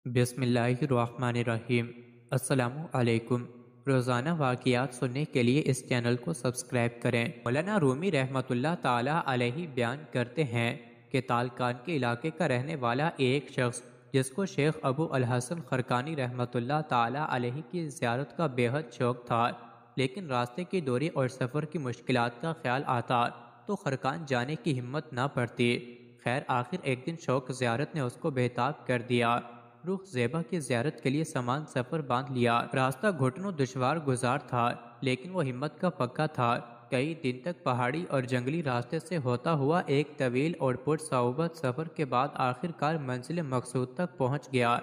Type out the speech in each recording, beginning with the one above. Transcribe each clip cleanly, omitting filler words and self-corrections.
بسم اللہ الرحمن الرحیم۔ السلام علیکم۔ روزانہ واقعات سننے کے لیے اس چینل کو سبسکرائب کریں۔ مولانا رومی رحمۃ اللہ تعالیٰ علیہ بیان کرتے ہیں کہ تالکان کے علاقے کا رہنے والا ایک شخص جس کو شیخ ابو الحسن خرقانی رحمۃ اللہ تعالیٰ علیہ کی زیارت کا بے حد شوق تھا، لیکن راستے کی دوری اور سفر کی مشکلات کا خیال آتا تو خرقان جانے کی ہمت نہ پڑتی۔ خیر آخر ایک دن شوق زیارت نے اس کو بےتاب کر دیا۔ رخ زیبہ کی زیارت کے لیے سامان سفر باندھ لیا۔ راستہ گھٹنوں دشوار گزار تھا، لیکن وہ ہمت کا پکا تھا۔ کئی دن تک پہاڑی اور جنگلی راستے سے ہوتا ہوا ایک طویل اور پرصعوبت سفر کے بعد آخر کار منزل مقصود تک پہنچ گیا۔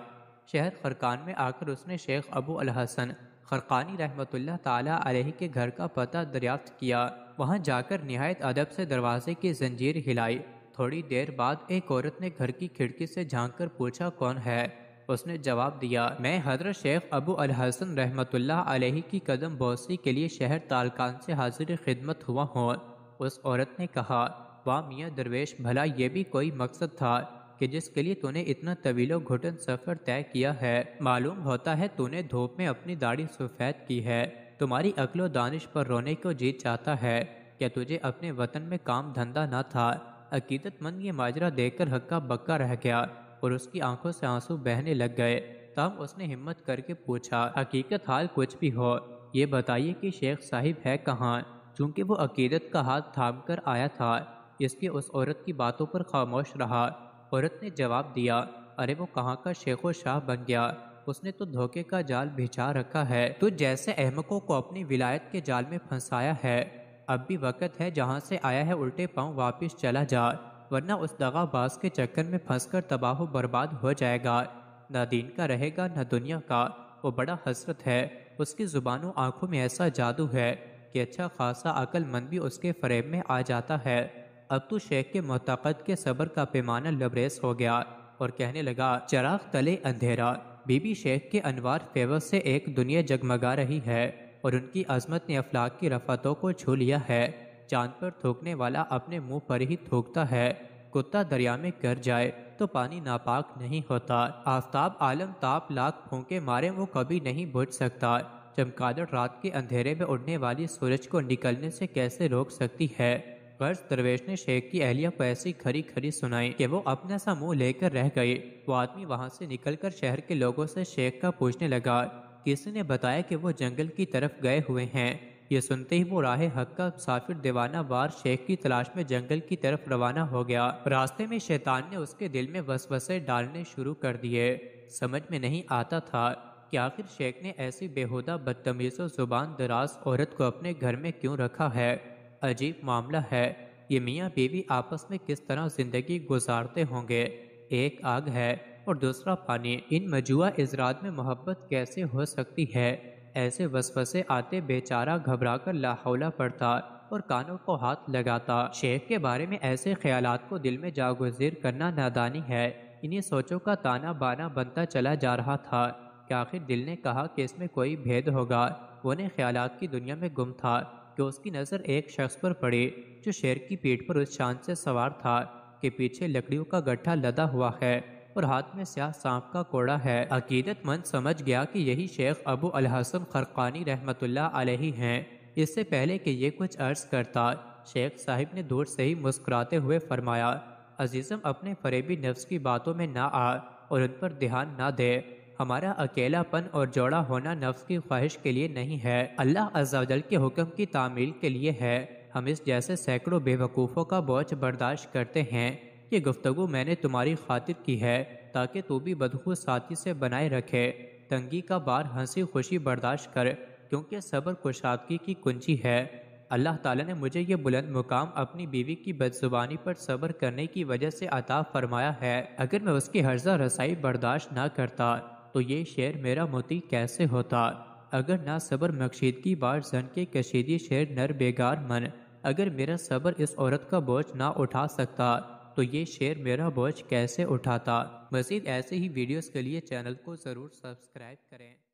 شہر خرقان میں آ کر اس نے شیخ ابو الحسن خرقانی رحمۃ اللہ تعالیٰ علیہ کے گھر کا پتہ دریافت کیا۔ وہاں جا کر نہایت ادب سے دروازے کی زنجیر ہلائی۔ تھوڑی دیر بعد ایک عورت نے گھر کی کھڑکی سے جھانک کر پوچھا، کون ہے؟ اس نے جواب دیا، میں حضرت شیخ ابو الحسن رحمۃ اللہ علیہ کی قدم بوسی کے لیے شہر تالکان سے حاضر خدمت ہوا ہوں۔ اس عورت نے کہا، واہ میاں درویش، بھلا یہ بھی کوئی مقصد تھا کہ جس کے لیے تو نے اتنا طویل و گھٹن سفر طے کیا ہے؟ معلوم ہوتا ہے تو نے دھوپ میں اپنی داڑھی سفید کی ہے۔ تمہاری عقل و دانش پر رونے کو جی چاہتا ہے۔ کیا تجھے اپنے وطن میں کام دھندہ نہ تھا؟ عقیدت مند یہ ماجرا دیکھ کر ہکا بکا رہ گیا اور اس کی آنکھوں سے آنسو بہنے لگ گئے۔ تاہم اس نے ہمت کر کے پوچھا، حقیقت حال کچھ بھی ہو یہ بتائیے کہ شیخ صاحب ہے کہاں؟ چونکہ وہ عقیدت کا ہاتھ تھام کر آیا تھا، اس کے اس عورت کی باتوں پر خاموش رہا۔ عورت نے جواب دیا، ارے وہ کہاں کا شیخ و شاہ بن گیا، اس نے تو دھوکے کا جال بچھا رکھا ہے۔ تو جیسے احمقوں کو اپنی ولایت کے جال میں پھنسایا ہے، اب بھی وقت ہے جہاں سے آیا ہے الٹے پاؤں واپس چلا جا، ورنہ اس دغا باز کے چکر میں پھنس کر تباہ و برباد ہو جائے گا۔ نہ دین کا رہے گا نہ دنیا کا۔ وہ بڑا حسرت ہے، اس کی زبان و آنکھوں میں ایسا جادو ہے کہ اچھا خاصا عقل مند بھی اس کے فریب میں آ جاتا ہے۔ اب تو شیخ کے معتقد کے صبر کا پیمانہ لبریز ہو گیا اور کہنے لگا، چراغ تلے اندھیرا۔ بی بی شیخ کے انوار فیض سے ایک دنیا جگمگا رہی ہے اور ان کی عظمت نے افلاک کی رفتوں کو چھو لیا ہے۔ چاند پر تھوکنے والا اپنے منہ پر ہی تھوکتا ہے۔ کتا دریا میں گر جائے تو پانی ناپاک نہیں ہوتا۔ آفتاب عالم تاپ لاکھ پھونکے مارے وہ کبھی نہیں بجھ سکتا۔ چمگادڑ رات کے اندھیرے میں اڑنے والی سورج کو نکلنے سے کیسے روک سکتی ہے؟ غرض درویش نے شیخ کی اہلیہ کو ایسی کھری کھری سنائی کہ وہ اپنا سا منہ لے کر رہ گئی۔ وہ آدمی وہاں سے نکل کر شہر کے لوگوں سے شیخ کا پوچھنے لگا۔ کسی نے بتایا کہ وہ جنگل کی طرف گئے ہوئے ہیں۔ یہ سنتے ہی وہ راہ حق کا مسافر دیوانہ وار شیخ کی تلاش میں جنگل کی طرف روانہ ہو گیا۔ راستے میں شیطان نے اس کے دل میں وسوسے ڈالنے شروع کر دیے۔ سمجھ میں نہیں آتا تھا کہ آخر شیخ نے ایسی بےہودہ بدتمیز و زبان دراز عورت کو اپنے گھر میں کیوں رکھا ہے۔ عجیب معاملہ ہے، یہ میاں بیوی آپس میں کس طرح زندگی گزارتے ہوں گے؟ ایک آگ ہے اور دوسرا پانی، ان مجوعہ ازراد میں محبت کیسے ہو سکتی ہے؟ ایسے وسوسے آتے بیچارہ گھبرا کر لا حول پڑتا اور کانوں کو ہاتھ لگاتا۔ شیخ کے بارے میں ایسے خیالات کو دل میں جاگزیر کرنا نادانی ہے۔ انہی سوچوں کا تانا بانا بنتا چلا جا رہا تھا کہ آخر دل نے کہا کہ اس میں کوئی بھید ہوگا۔ وہ نے خیالات کی دنیا میں گم تھا کہ اس کی نظر ایک شخص پر پڑی جو شیر کی پیٹھ پر اس شان سے سوار تھا کہ پیچھے لکڑیوں کا گٹھا لدا ہوا ہے اور ہاتھ میں سیاہ سانپ کا کوڑا ہے۔ عقیدت مند سمجھ گیا کہ یہی شیخ ابو الحسن خرقانی رحمۃ اللہ علیہ ہیں۔ اس سے پہلے کہ یہ کچھ عرض کرتا، شیخ صاحب نے دور سے ہی مسکراتے ہوئے فرمایا، عزیزم اپنے فریبی نفس کی باتوں میں نہ آ اور ان پر دھیان نہ دے۔ ہمارا اکیلا پن اور جوڑا ہونا نفس کی خواہش کے لیے نہیں ہے، اللہ عز و جل کے حکم کی تعمیل کے لیے ہے۔ ہم اس جیسے سینکڑوں بے وقوفوں کا بوجھ برداشت کرتے ہیں۔ یہ گفتگو میں نے تمہاری خاطر کی ہے تاکہ تو بھی بدخو ساتھی سے بنائے رکھے۔ تنگی کا بار ہنسی خوشی برداشت کر، کیونکہ صبر کشادگی کی کنجی ہے۔ اللہ تعالیٰ نے مجھے یہ بلند مقام اپنی بیوی کی بدزبانی پر صبر کرنے کی وجہ سے عطا فرمایا ہے۔ اگر میں اس کی ہرزہ رسائی برداشت نہ کرتا تو یہ شعر میرا مطیع کیسے ہوتا؟ اگر نہ صبر مکشیدگی بار زن کے کشیدی شعر نر بیگار من، اگر میرا صبر اس عورت کا بوجھ نہ اٹھا سکتا تو یہ شعر میرا بوجھ کیسے اٹھاتا؟ مزید ایسے ہی ویڈیوز کے لیے چینل کو ضرور سبسکرائب کریں۔